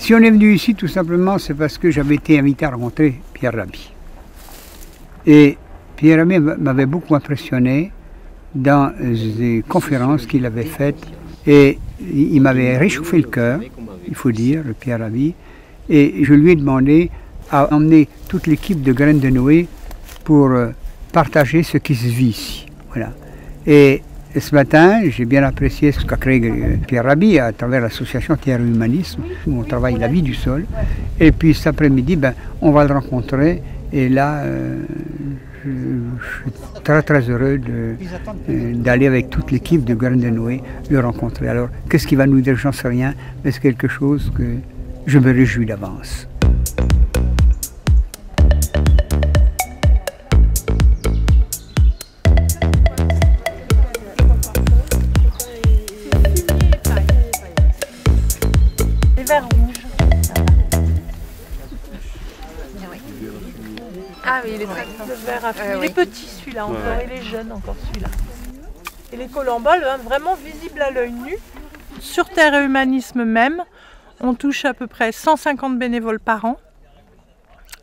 Si on est venu ici, tout simplement, c'est parce que j'avais été invité à rencontrer Pierre Rabhi. Et Pierre Rabhi m'avait beaucoup impressionné dans des conférences qu'il avait faites. Et il m'avait réchauffé le cœur, il faut dire, le Pierre Rabhi. Et je lui ai demandé à emmener toute l'équipe de Graines de Noé pour partager ce qui se vit ici. Voilà. Et ce matin, j'ai bien apprécié ce qu'a créé Pierre Rabhi à travers l'association Terre et Humanisme, où on travaille la vie du sol. Et puis cet après-midi, on va le rencontrer. Et là, je suis très très heureux d'aller avec toute l'équipe de Graines de Noé le rencontrer. Alors, qu'est-ce qu'il va nous dire? J'en sais rien, mais c'est quelque chose que je me réjouis d'avance. Ah oui, il est très le vert à fruits. Il est petit celui-là encore, il est jeune encore celui-là. Et les colamboles, vraiment visibles à l'œil nu. Sur Terre et Humanisme même, on touche à peu près 150 bénévoles par an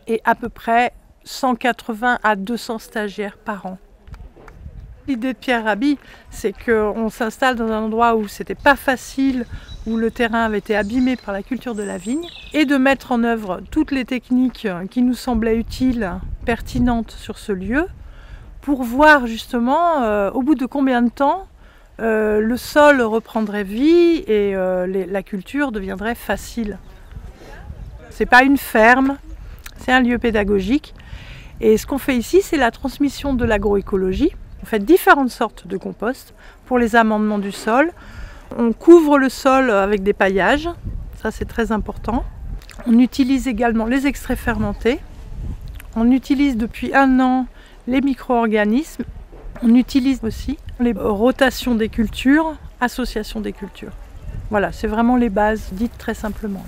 et à peu près 180 à 200 stagiaires par an. L'idée de Pierre Rabhi, c'est qu'on s'installe dans un endroit où c'était pas facile, où le terrain avait été abîmé par la culture de la vigne, et de mettre en œuvre toutes les techniques qui nous semblaient utiles, pertinentes sur ce lieu, pour voir justement au bout de combien de temps le sol reprendrait vie et la culture deviendrait facile. C'est pas une ferme, c'est un lieu pédagogique. Et ce qu'on fait ici, c'est la transmission de l'agroécologie. On fait différentes sortes de compost pour les amendements du sol. On couvre le sol avec des paillages, ça c'est très important. On utilise également les extraits fermentés. On utilise depuis 1 an les micro-organismes. On utilise aussi les rotations des cultures, associations des cultures. Voilà, c'est vraiment les bases, dites très simplement.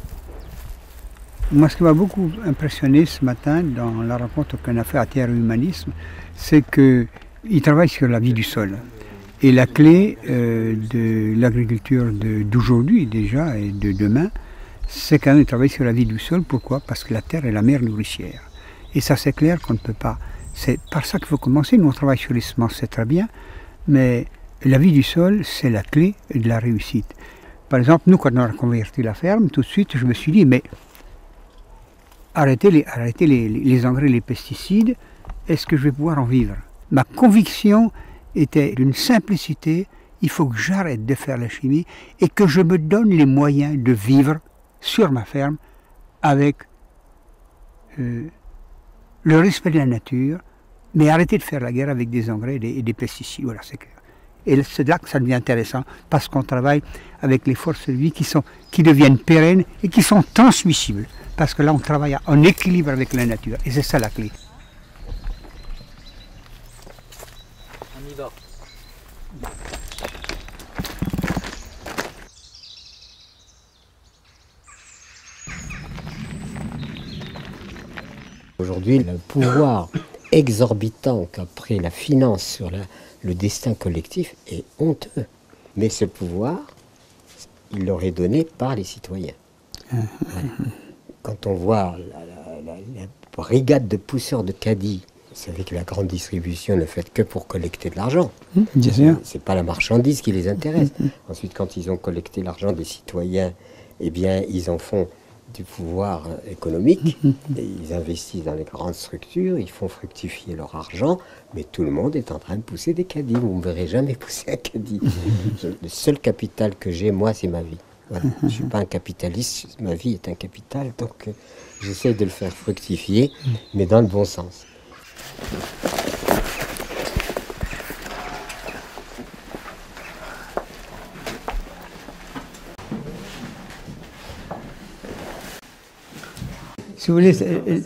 Moi, ce qui m'a beaucoup impressionné ce matin dans la rencontre qu'on a fait à Terre et Humanisme, c'est qu'ils travaillent sur la vie du sol. Et la clé de l'agriculture d'aujourd'hui déjà et de demain, c'est quand même de travailler sur la vie du sol. Pourquoi? Parce que la terre est la mère nourricière. Et ça, c'est clair qu'on ne peut pas. C'est par ça qu'il faut commencer. Nous, on travaille sur les semences, c'est très bien. Mais la vie du sol, c'est la clé de la réussite. Par exemple, nous, quand on a converti la ferme, tout de suite, je me suis dit, mais arrêtez les engrais, les pesticides, est-ce que je vais pouvoir en vivre? Ma conviction était d'une simplicité, il faut que j'arrête de faire la chimie et que je me donne les moyens de vivre sur ma ferme avec le respect de la nature, mais arrêter de faire la guerre avec des engrais et des pesticides. Voilà, c'est clair. Et c'est là que ça devient intéressant, parce qu'on travaille avec les forces de vie qui deviennent pérennes et qui sont transmissibles. Parce que là, on travaille en équilibre avec la nature, et c'est ça la clé. On y va. Aujourd'hui, le pouvoir exorbitant qu'a pris la finance sur le destin collectif est honteux. Mais ce pouvoir, il leur est donné par les citoyens. Voilà. Quand on voit la brigade de pousseurs de caddies, vous savez que la grande distribution ne fait que pour collecter de l'argent. C'est pas la marchandise qui les intéresse. Ensuite, quand ils ont collecté l'argent des citoyens, eh bien, ils en font du pouvoir économique, et ils investissent dans les grandes structures, ils font fructifier leur argent, mais tout le monde est en train de pousser des caddies. Vous ne me verrez jamais pousser un caddie. Le seul capital que j'ai, moi, c'est ma vie. Voilà. Je ne suis pas un capitaliste, ma vie est un capital, donc j'essaie de le faire fructifier, mais dans le bon sens. Si vous voulez,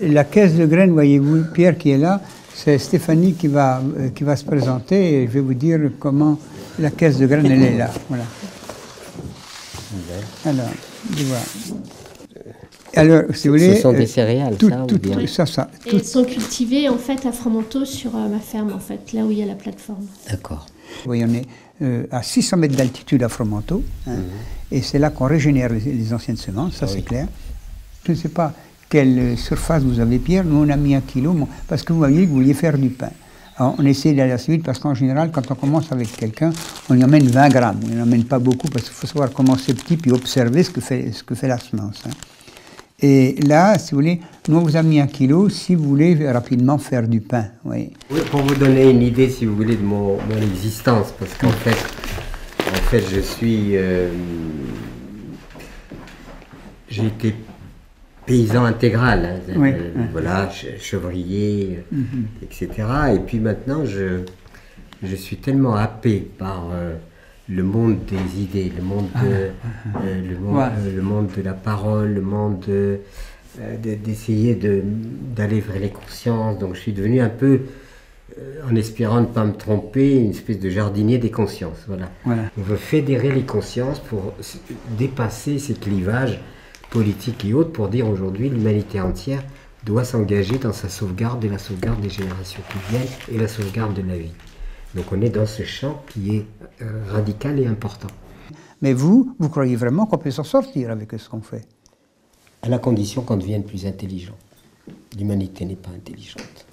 la caisse de graines, voyez-vous, Pierre qui est là, c'est Stéphanie qui va se présenter et je vais vous dire comment la caisse de graines, elle est là. Voilà. Alors, voilà. Alors, si vous voulez, ce sont des céréales, Et elles sont cultivées en fait à Fromenteau sur ma ferme, en fait, là où il y a la plateforme. D'accord. Oui, on est à 600 mètres d'altitude à Fromenteau, hein, et c'est là qu'on régénère les anciennes semences, ça c'est clair. Je ne sais pas quelle surface vous avez, Pierre. Nous, on a mis 1 kilo parce que vous voyez que vous vouliez faire du pain. Alors, on essaie d'aller assez vite parce qu'en général, quand on commence avec quelqu'un, on y emmène 20 grammes. On n'y emmène pas beaucoup parce qu'il faut savoir comment c'est petit puis observer ce que fait la semence. Hein. Et là, si vous voulez, nous, on vous a mis 1 kilo si vous voulez rapidement faire du pain. Oui. Oui, pour vous donner une idée, si vous voulez, de mon existence, parce qu'en fait, je suis... j'ai été paysan intégral, hein, oui, voilà, chevrier, etc. Et puis maintenant, je suis tellement happé par le monde des idées, le monde de la parole, le monde d'essayer d'aller vers les consciences. Donc je suis devenu un peu, en espérant ne pas me tromper, une espèce de jardinier des consciences. Voilà. On veut fédérer les consciences pour dépasser ces clivages politiques et autres, pour dire aujourd'hui l'humanité entière doit s'engager dans sa sauvegarde et la sauvegarde des générations qui viennent et la sauvegarde de la vie. Donc on est dans ce champ qui est radical et important. Mais vous croyez vraiment qu'on peut s'en sortir avec ce qu'on fait? À la condition qu'on devienne plus intelligent. L'humanité n'est pas intelligente.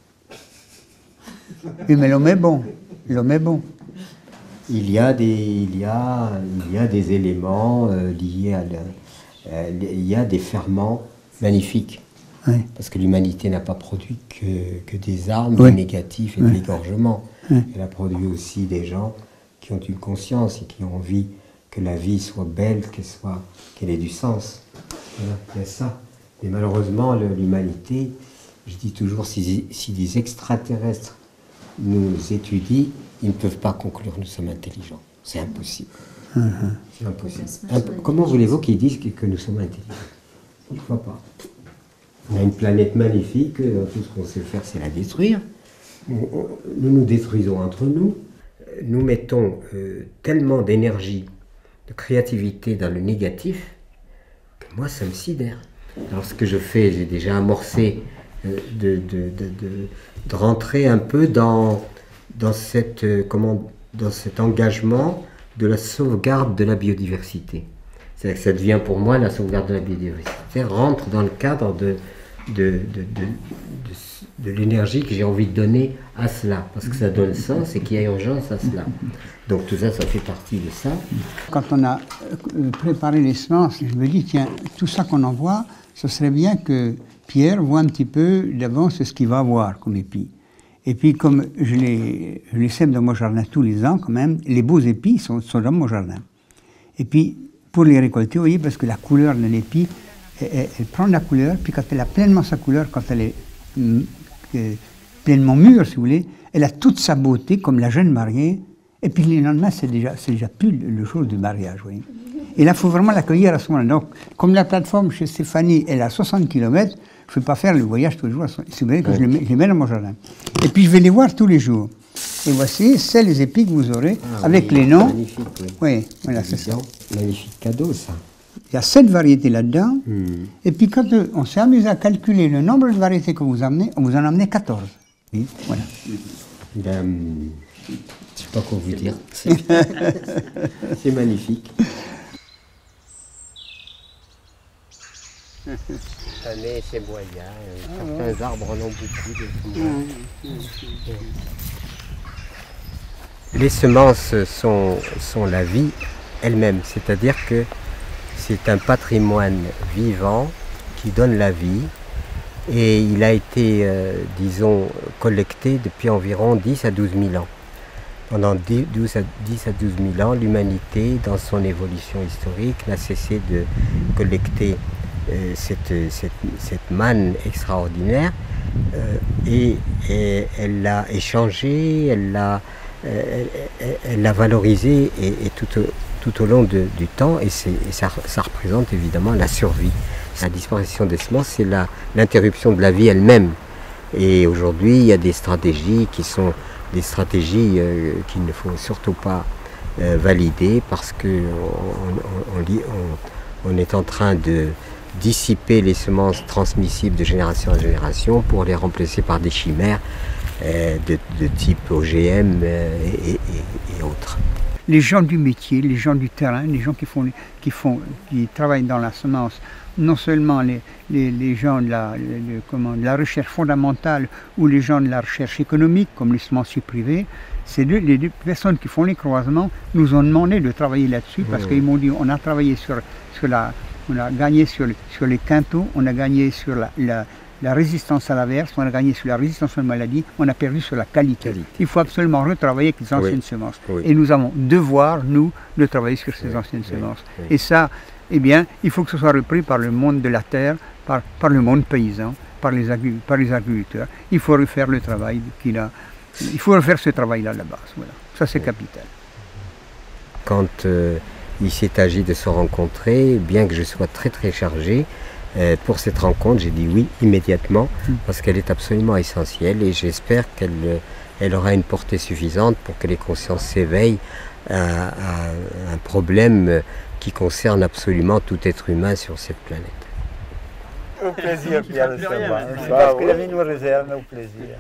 Oui, mais l'homme est bon. L'homme est bon. Il y a des éléments liés à il y a des ferments magnifiques. Oui. Parce que l'humanité n'a pas produit que des armes, des négatifs et de l'égorgement. Elle a produit aussi des gens qui ont une conscience et qui ont envie que la vie soit belle, qu'elle ait du sens. Voilà, il y a ça. Mais malheureusement, l'humanité, je dis toujours, si des extraterrestres nous étudient, ils ne peuvent pas conclure que nous sommes intelligents. C'est impossible. C'est impossible. Comment voulez-vous qu'ils disent que nous sommes intelligents? Je ne crois pas. On a une planète magnifique, tout ce qu'on sait faire, c'est la détruire. Nous nous détruisons entre nous. Nous mettons tellement d'énergie, de créativité dans le négatif, que moi, ça me sidère. Alors, ce que je fais, j'ai déjà amorcé de rentrer un peu dans cet engagement de la sauvegarde de la biodiversité. C'est-à-dire que ça devient pour moi, la sauvegarde de la biodiversité rentre dans le cadre de l'énergie que j'ai envie de donner à cela, parce que ça donne sens et qu'il y a urgence à cela. Donc tout ça, ça fait partie de ça. Quand on a préparé les semences, je me dis, tiens, tout ça qu'on envoie, ce serait bien que Pierre voit un petit peu d'avance ce qu'il va avoir comme épis. Et puis, comme je les sème dans mon jardin tous les ans, quand même, les beaux épis sont dans mon jardin. Et puis, pour les récolter, vous voyez, parce que la couleur de l'épi, elle prend la couleur, puis quand elle a pleinement sa couleur, quand elle est pleinement mûre, si vous voulez, elle a toute sa beauté, comme la jeune mariée, et puis le lendemain, c'est déjà plus le jour du mariage, vous voyez. Et là, il faut vraiment l'accueillir à ce moment-là. Donc, comme la plateforme chez Stéphanie, elle a 60 km, je ne vais pas faire le voyage tous les jours, c'est vrai que je les mets dans mon jardin. Et puis, je vais les voir tous les jours. Et voici, c'est les épis que vous aurez, avec les noms. Magnifique, oui. Oui, voilà, c'est ça. Magnifique cadeau, ça. Il y a 7 variétés là-dedans. Et puis, quand on s'est amusé à calculer le nombre de variétés que vous amenez, on vous en a amené 14. Oui, voilà. Je ne sais pas quoi vous dire. C'est magnifique. Cette année, c'est moyen. Certains arbres en ont beaucoup. Les semences sont la vie elle-même, c'est-à-dire que c'est un patrimoine vivant qui donne la vie et il a été, disons, collecté depuis environ 10 à 12 000 ans. Pendant 10 à 12 000 ans, l'humanité, dans son évolution historique, n'a cessé de collecter cette manne extraordinaire et elle l'a échangée, elle l'a valorisée et tout au long du temps, et ça représente évidemment la survie. La disparition des semences, c'est l'interruption de la vie elle-même. Et aujourd'hui, il y a des stratégies qui sont des stratégies qu'il ne faut surtout pas valider, parce qu'on est en train de dissiper les semences transmissibles de génération en génération pour les remplacer par des chimères de type OGM et autres. Les gens du métier, les gens du terrain, les gens qui travaillent dans la semence non seulement les gens de la recherche fondamentale ou les gens de la recherche économique, comme les semenciers privés, les deux personnes qui font les croisements nous ont demandé de travailler là-dessus parce qu'ils m'ont dit on a travaillé on a gagné sur les quintaux, on a gagné sur la résistance à l'averse, on a gagné sur la résistance aux maladies, on a perdu sur la qualité. Il faut absolument retravailler avec les anciennes semences. Et nous avons devoir, nous, de travailler sur ces anciennes semences. Et ça, eh bien, il faut que ce soit repris par le monde de la terre, par le monde paysan, par les agriculteurs. Il faut refaire le travail il faut refaire ce travail-là à la base. Voilà. Ça, c'est capital. Quand il s'est agi de se rencontrer, bien que je sois très très chargé, pour cette rencontre, j'ai dit oui immédiatement, parce qu'elle est absolument essentielle et j'espère qu'elle aura une portée suffisante pour que les consciences s'éveillent à un problème qui concerne absolument tout être humain sur cette planète. Au plaisir, Pierre, de savoir. Parce que la vie nous réserve au plaisir.